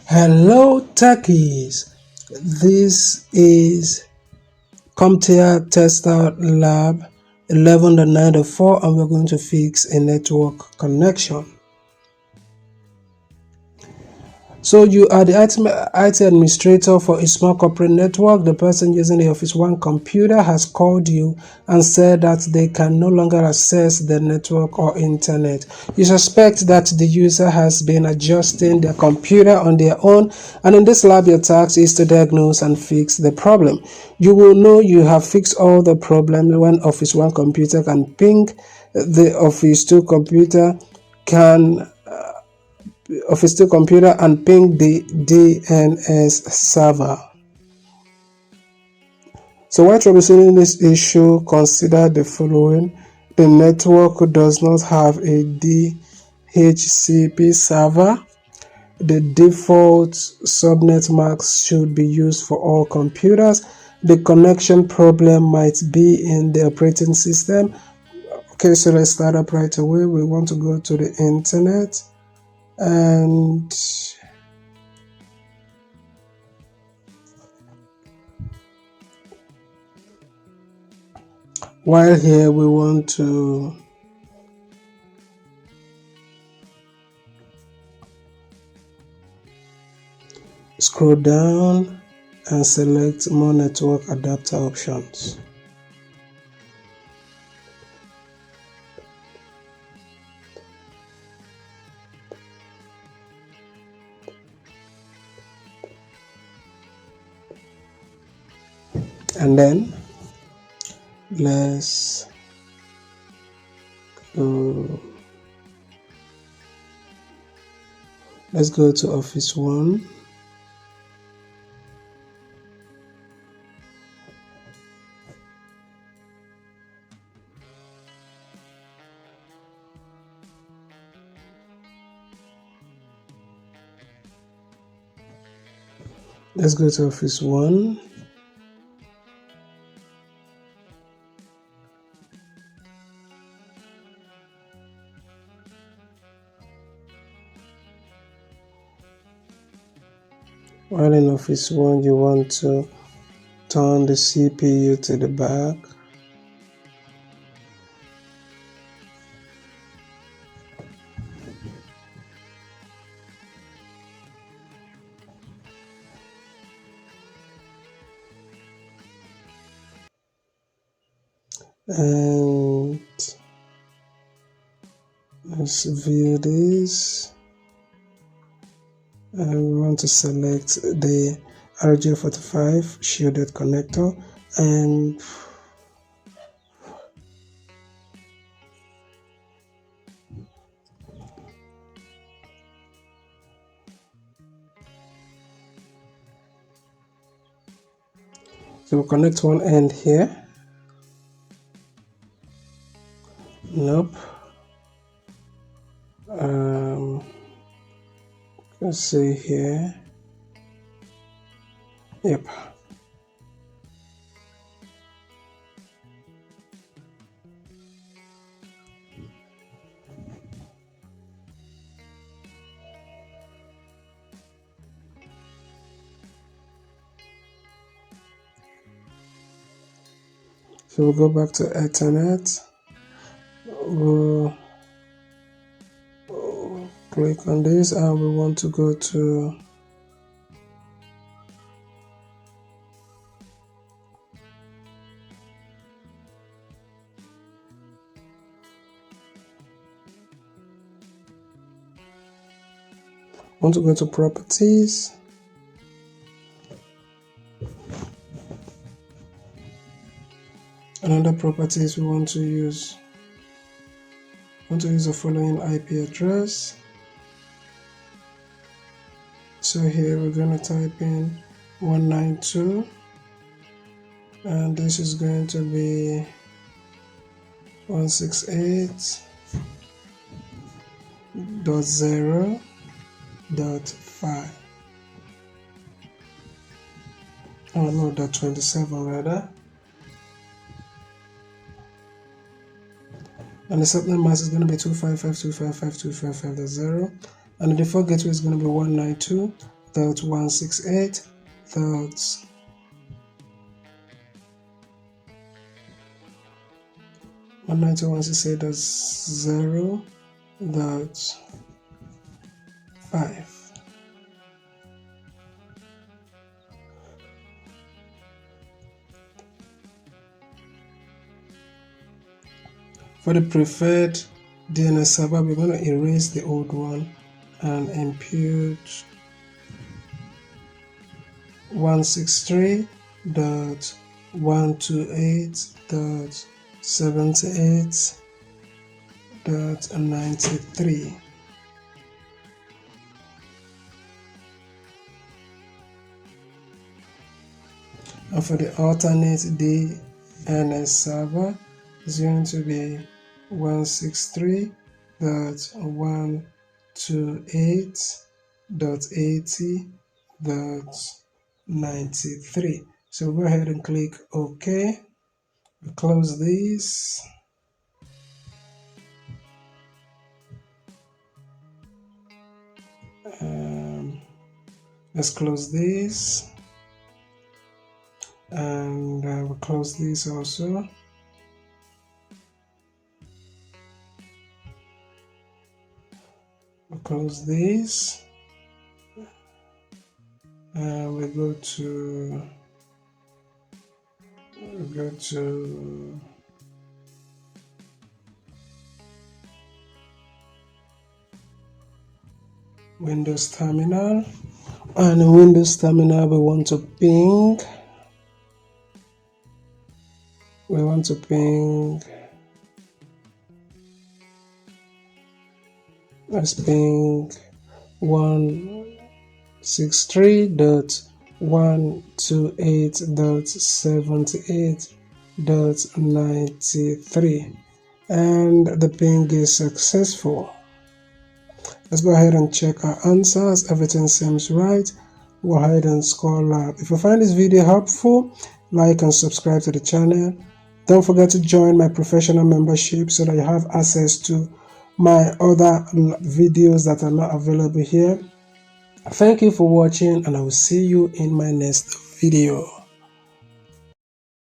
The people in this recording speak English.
Hello techies, this is CompTIA TestOut Lab 11.9.4 and we're going to fix a network connection. So you are the IT administrator for a small corporate network. The person using the Office 1 computer has called you and said that they can no longer access the network or internet. You suspect that the user has been adjusting their computer on their own, and in this lab your task is to diagnose and fix the problem. You will know you have fixed all the problems when Office 1 computer can ping the Office 2 computer and ping the DNS server. So while troubleshooting this issue, consider the following. The network does not have a DHCP server. The default subnet mask should be used for all computers. The connection problem might be in the operating system. Okay, so let's start up right away. We want to go to the internet, and while here we want to scroll down and select more network adapter options. And then let's go to Office 1. Let's go to Office 1. While in Office 1, you want to turn the CPU to the back. And let's view this. And we want to select the RJ45 shielded connector, and so we'll connect one end here. Nope. Let's see here. Yep. So we'll go back to Ethernet. We'll click on this and we want to go to properties. Another properties we want to use the following IP address. So here we're going to type in 192, and this is going to be 168.0.5. Oh no, .27 rather. And the subnet mask is going to be 255.255.255.0, and the default gateway is going to be 192. 192.168.192.168.0.5. For the preferred DNS server, we're going to erase the old one and impute 163.128.78.93. And for the alternate DNS server, it's going to be 163.128.80.93. So go ahead and click OK. We close this. Let's close this. And we'll close this also. We'll close this. And we go to Windows Terminal, and in Windows Terminal we want to ping let's ping 163.128.78.93, and the ping is successful. Let's go ahead and check our answers. Everything seems right. Go ahead and score lab. If you find this video helpful, like and subscribe to the channel. Don't forget to join my professional membership so that you have access to my other videos that are not available here. Thank you for watching, and I will see you in my next video.